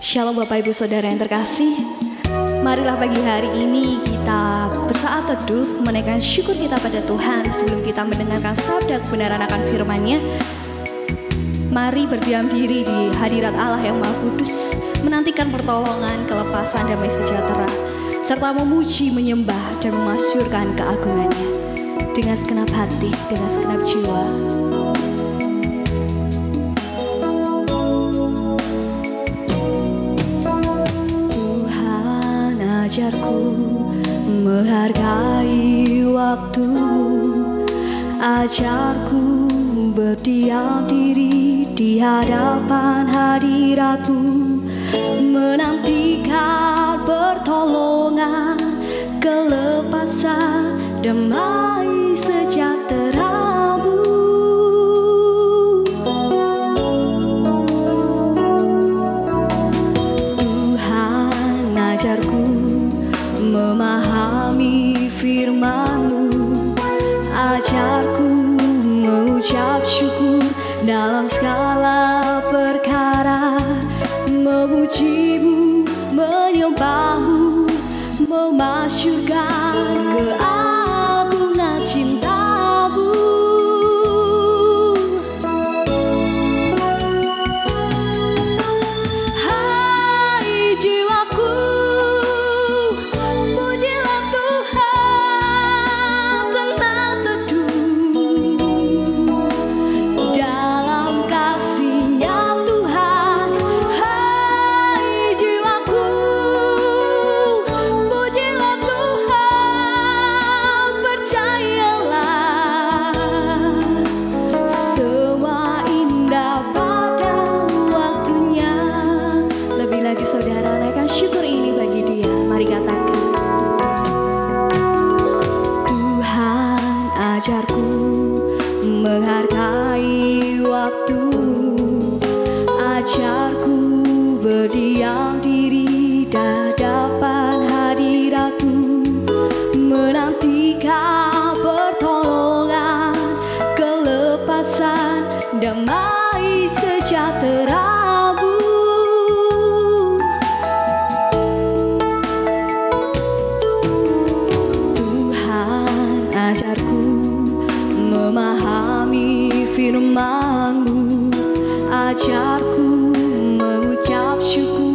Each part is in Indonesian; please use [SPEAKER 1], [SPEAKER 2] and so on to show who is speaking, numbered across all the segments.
[SPEAKER 1] Shalom Bapak Ibu Saudara yang terkasih. Marilah pagi hari ini kita bersaat teduh menaikkan syukur kita pada Tuhan. Sebelum kita mendengarkan sabda kebenaran akan firman-Nya, mari berdiam diri di hadirat Allah yang Maha Kudus, menantikan pertolongan, kelepasan, damai sejahtera, serta memuji, menyembah, dan memasyurkan keagungan-Nya dengan segenap hati, dengan segenap jiwa. Ajarku menghargai waktumu, ajarku berdiam diri di hadapan hadiratmu, menantikan pertolongan, kelepasan, damai sejahtera-Mu. Tuhan ajarku memahami firman-Mu, ajarku mengucap syukur dalam segala perkara, memuji-Mu, menyembah-Mu, memasyurkan keagungan cinta-Mu. Hai jiwaku, syukur ini bagi Dia. Mari katakan, Tuhan ajarku menghargai waktu-Mu, ajarku berdiam diri di hadapan hadirat-Mu, menantikan pertolongan, kelepasan, damai sejahtera-Mu. Ajarku memahami firman-Mu, ajarku mengucap syukur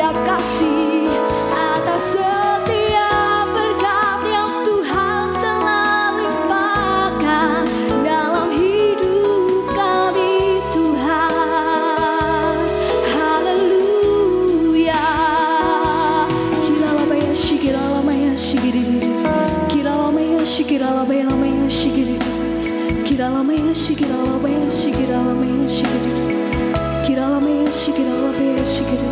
[SPEAKER 1] setiap kasih, atas setiap berkat yang Tuhan telah limpahkan dalam hidup kami Tuhan. Haleluya. Kiralamaya shikiramaya shikiri, kiralamaya shikiramaya shikiri, kiralamaya shikiramaya shikiramaya shikiri, kiralamaya shikiramaya shikiri.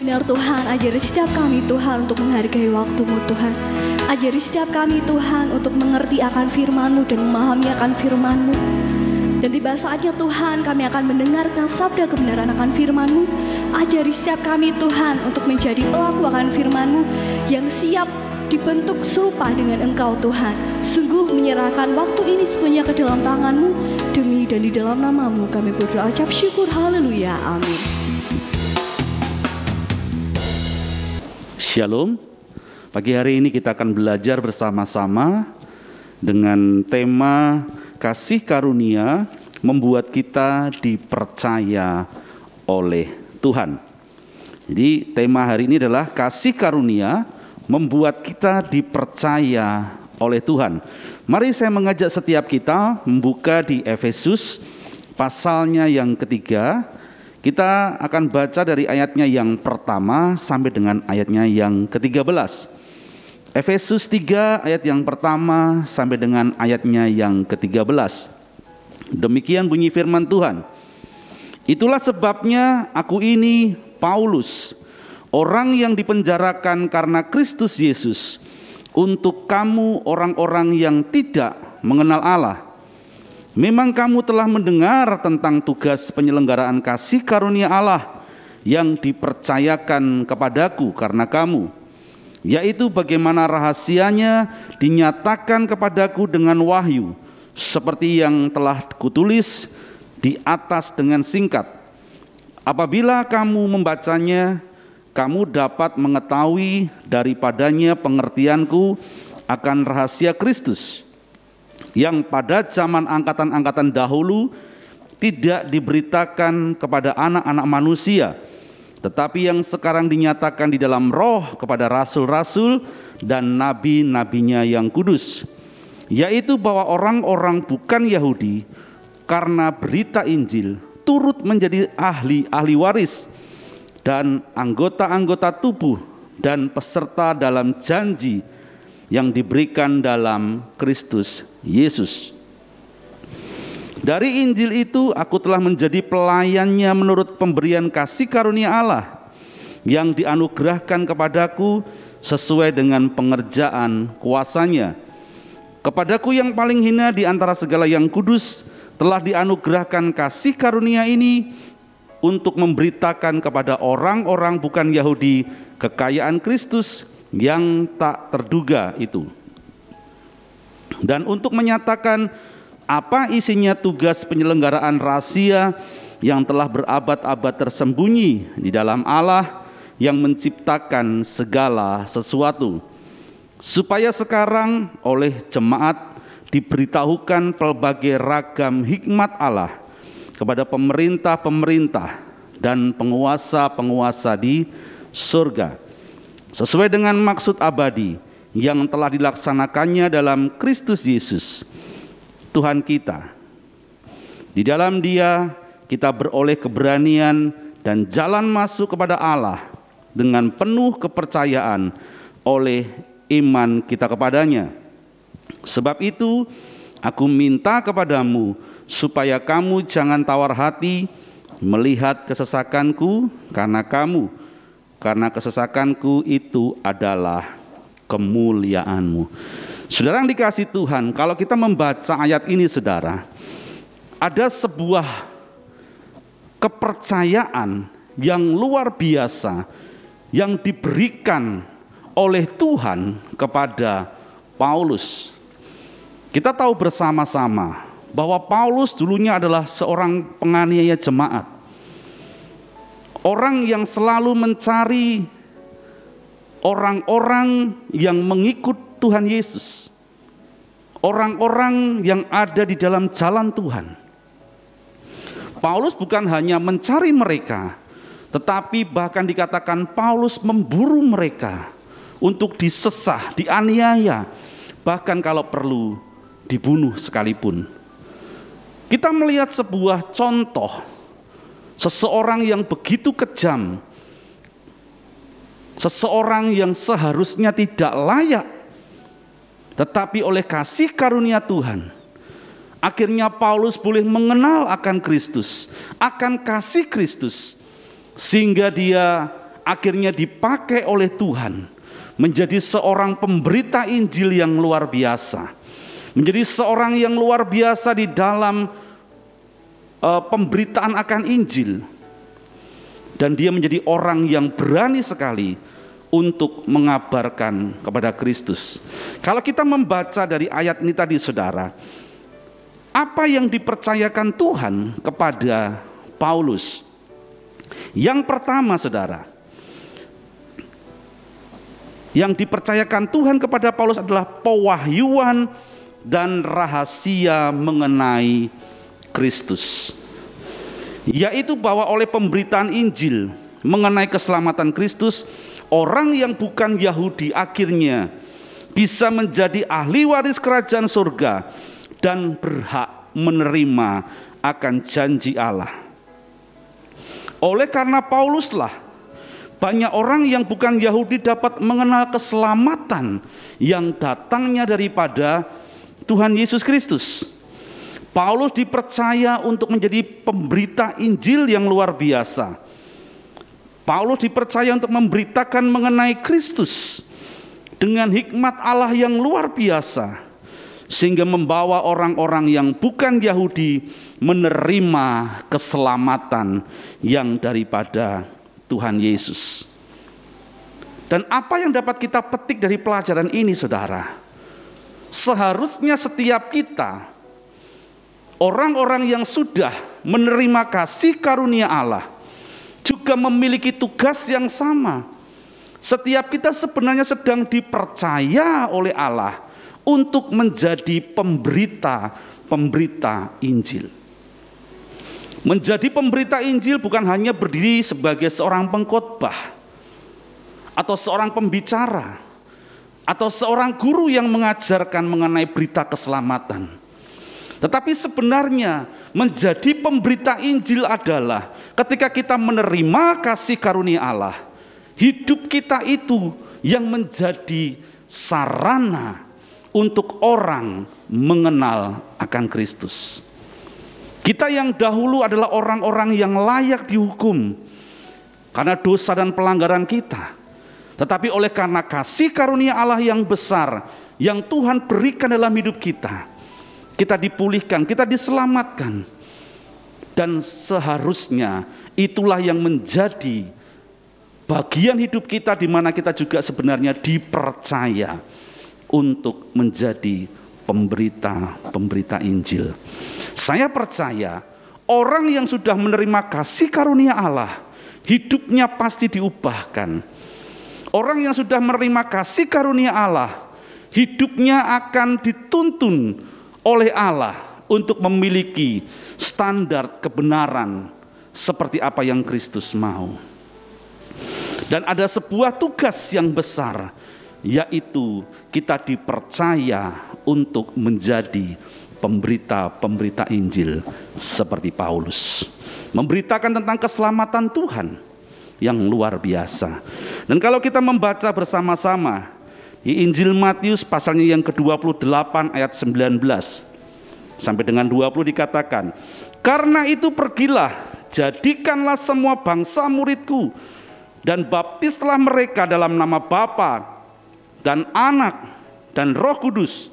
[SPEAKER 1] Benar Tuhan, ajari setiap kami Tuhan untuk menghargai waktu-Mu Tuhan. Ajari setiap kami Tuhan untuk mengerti akan firman-Mu dan memahami akan firman-Mu. Dan tiba saatnya Tuhan kami akan mendengarkan sabda kebenaran akan firman-Mu. Ajari setiap kami Tuhan untuk menjadi pelaku akan firman-Mu yang siap dibentuk serupa dengan Engkau Tuhan. Sungguh menyerahkan waktu ini sepenuhnya ke dalam tangan-Mu. Demi dan di dalam nama-Mu kami berdoa ucap syukur. Haleluya. Amin.
[SPEAKER 2] Shalom. Pagi hari ini kita akan belajar bersama-sama dengan tema kasih karunia membuat kita dipercaya oleh Tuhan. Jadi tema hari ini adalah kasih karunia membuat kita dipercaya oleh Tuhan. Mari saya mengajak setiap kita membuka di Efesus pasalnya yang ketiga. Kita akan baca dari ayatnya yang pertama sampai dengan ayatnya yang ke-13. Efesus 3 ayat yang pertama sampai dengan ayatnya yang ke-13. Demikian bunyi firman Tuhan. Itulah sebabnya aku ini, Paulus, orang yang dipenjarakan karena Kristus Yesus, untuk kamu orang-orang yang tidak mengenal Allah. Memang kamu telah mendengar tentang tugas penyelenggaraan kasih karunia Allah yang dipercayakan kepadaku karena kamu, yaitu bagaimana rahasianya dinyatakan kepadaku dengan wahyu, seperti yang telah kutulis di atas dengan singkat. Apabila kamu membacanya, kamu dapat mengetahui daripadanya pengertianku akan rahasia Kristus, yang pada zaman angkatan-angkatan dahulu tidak diberitakan kepada anak-anak manusia, tetapi yang sekarang dinyatakan di dalam roh kepada rasul-rasul dan nabi-nabinya yang kudus, yaitu bahwa orang-orang bukan Yahudi karena berita Injil turut menjadi ahli waris dan anggota-anggota tubuh dan peserta dalam janji yang diberikan dalam Kristus Yesus. Dari Injil itu aku telah menjadi pelayannya menurut pemberian kasih karunia Allah yang dianugerahkan kepadaku sesuai dengan pengerjaan kuasanya. Kepadaku yang paling hina di antara segala yang kudus telah dianugerahkan kasih karunia ini untuk memberitakan kepada orang-orang bukan Yahudi kekayaan Kristus yang tak terduga itu, dan untuk menyatakan apa isinya tugas penyelenggaraan rahasia yang telah berabad-abad tersembunyi di dalam Allah yang menciptakan segala sesuatu, supaya sekarang oleh jemaat diberitahukan pelbagai ragam hikmat Allah kepada pemerintah-pemerintah dan penguasa-penguasa di surga, sesuai dengan maksud abadi yang telah dilaksanakannya dalam Kristus Yesus, Tuhan kita. Di dalam Dia kita beroleh keberanian dan jalan masuk kepada Allah dengan penuh kepercayaan oleh iman kita kepadanya. Sebab itu aku minta kepadamu supaya kamu jangan tawar hati melihat kesesakanku karena kesesakanku itu adalah kemuliaanmu. Saudara yang dikasihi Tuhan, kalau kita membaca ayat ini saudara, ada sebuah kepercayaan yang luar biasa yang diberikan oleh Tuhan kepada Paulus. Kita tahu bersama-sama bahwa Paulus dulunya adalah seorang penganiaya jemaat. Orang yang selalu mencari orang-orang yang mengikut Tuhan Yesus. Orang-orang yang ada di dalam jalan Tuhan. Paulus bukan hanya mencari mereka, Tetapi bahkan dikatakan Paulus memburu mereka untuk disesah, dianiaya, bahkan kalau perlu dibunuh sekalipun. Kita melihat sebuah contoh seseorang yang begitu kejam, seseorang yang seharusnya tidak layak, tetapi oleh kasih karunia Tuhan, akhirnya Paulus boleh mengenal akan Kristus, akan kasih Kristus, sehingga dia akhirnya dipakai oleh Tuhan menjadi seorang pemberita Injil yang luar biasa, menjadi seorang yang luar biasa di dalam pemberitaan akan Injil. Dan dia menjadi orang yang berani sekali untuk mengabarkan kepada Kristus. Kalau kita membaca dari ayat ini tadi saudara, apa yang dipercayakan Tuhan kepada Paulus? Yang pertama saudara, yang dipercayakan Tuhan kepada Paulus adalah pewahyuan dan rahasia mengenai Kristus, yaitu bahwa oleh pemberitaan Injil mengenai keselamatan Kristus, orang yang bukan Yahudi akhirnya bisa menjadi ahli waris kerajaan surga dan berhak menerima akan janji Allah. Oleh karena Pauluslah banyak orang yang bukan Yahudi dapat mengenal keselamatan yang datangnya daripada Tuhan Yesus Kristus. Paulus dipercaya untuk menjadi pemberita Injil yang luar biasa. Paulus dipercaya untuk memberitakan mengenai Kristus dengan hikmat Allah yang luar biasa, sehingga membawa orang-orang yang bukan Yahudi menerima keselamatan yang daripada Tuhan Yesus. Dan apa yang dapat kita petik dari pelajaran ini saudara? Seharusnya setiap kita, orang-orang yang sudah menerima kasih karunia Allah, juga memiliki tugas yang sama. Setiap kita sebenarnya sedang dipercaya oleh Allah untuk menjadi pemberita Injil. Menjadi pemberita Injil bukan hanya berdiri sebagai seorang pengkhotbah, atau seorang pembicara, atau seorang guru yang mengajarkan mengenai berita keselamatan. Tetapi sebenarnya menjadi pemberita Injil adalah ketika kita menerima kasih karunia Allah, hidup kita itu yang menjadi sarana untuk orang mengenal akan Kristus. Kita yang dahulu adalah orang-orang yang layak dihukum karena dosa dan pelanggaran kita. Tetapi oleh karena kasih karunia Allah yang besar yang Tuhan berikan dalam hidup kita, kita dipulihkan, kita diselamatkan. Dan seharusnya itulah yang menjadi bagian hidup kita, di mana kita juga sebenarnya dipercaya untuk menjadi pemberita Injil. Saya percaya orang yang sudah menerima kasih karunia Allah, hidupnya pasti diubahkan. Orang yang sudah menerima kasih karunia Allah, hidupnya akan dituntun oleh Allah untuk memiliki standar kebenaran seperti apa yang Kristus mau. Dan ada sebuah tugas yang besar, yaitu kita dipercaya untuk menjadi pemberita Injil seperti Paulus, memberitakan tentang keselamatan Tuhan yang luar biasa. Dan kalau kita membaca bersama-sama di Injil Matius pasalnya yang ke-28 ayat 19 sampai dengan 20 dikatakan, "Karena itu pergilah, jadikanlah semua bangsa muridku, dan baptislah mereka dalam nama Bapa dan Anak dan Roh Kudus,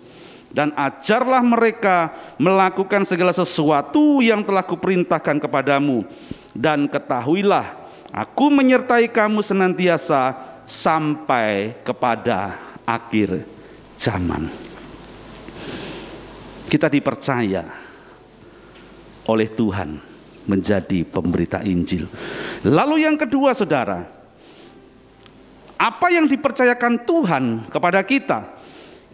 [SPEAKER 2] dan ajarlah mereka melakukan segala sesuatu yang telah kuperintahkan kepadamu, dan ketahuilah Aku menyertai kamu senantiasa sampai kepada akhir zaman." Kita dipercaya oleh Tuhan menjadi pemberita Injil. Lalu yang kedua saudara, apa yang dipercayakan Tuhan kepada kita?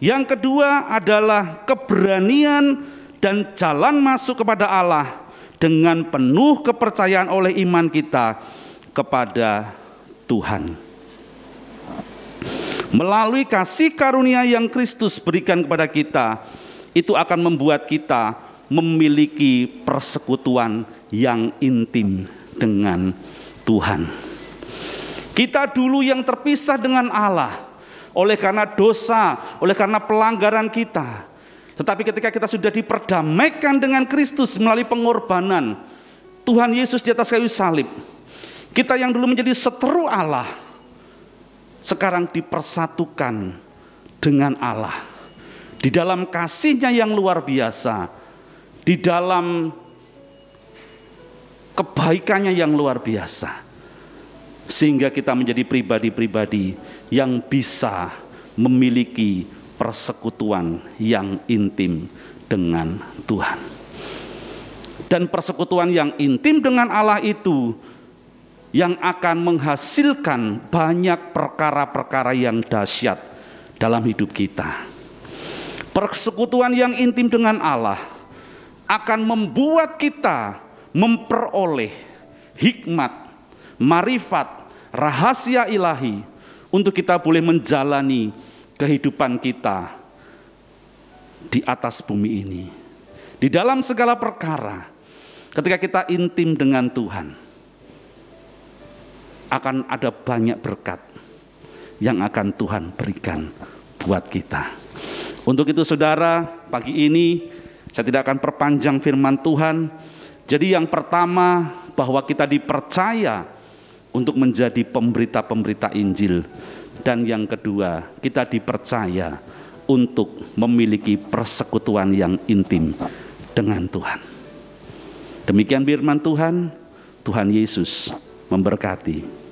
[SPEAKER 2] Yang kedua adalah keberanian dan jalan masuk kepada Allah dengan penuh kepercayaan oleh iman kita kepada Tuhan. Melalui kasih karunia yang Kristus berikan kepada kita, itu akan membuat kita memiliki persekutuan yang intim dengan Tuhan. Kita dulu yang terpisah dengan Allah oleh karena dosa, oleh karena pelanggaran kita. Tetapi ketika kita sudah diperdamaikan dengan Kristus melalui pengorbanan Tuhan Yesus di atas kayu salib, kita yang dulu menjadi seteru Allah, sekarang dipersatukan dengan Allah. Di dalam kasih-Nya yang luar biasa, di dalam kebaikan-Nya yang luar biasa, sehingga kita menjadi pribadi-pribadi yang bisa memiliki persekutuan yang intim dengan Tuhan. Dan persekutuan yang intim dengan Allah itu yang akan menghasilkan banyak perkara-perkara yang dahsyat dalam hidup kita. Persekutuan yang intim dengan Allah akan membuat kita memperoleh hikmat, marifat, rahasia ilahi untuk kita boleh menjalani kehidupan kita di atas bumi ini. Di dalam segala perkara, ketika kita intim dengan Tuhan, akan ada banyak berkat yang akan Tuhan berikan buat kita. Untuk itu saudara, pagi ini saya tidak akan perpanjang firman Tuhan. Jadi yang pertama, bahwa kita dipercaya untuk menjadi pemberita-pemberita Injil. Dan yang kedua, kita dipercaya untuk memiliki persekutuan yang intim dengan Tuhan. Demikian firman Tuhan. Tuhan Yesus memberkati.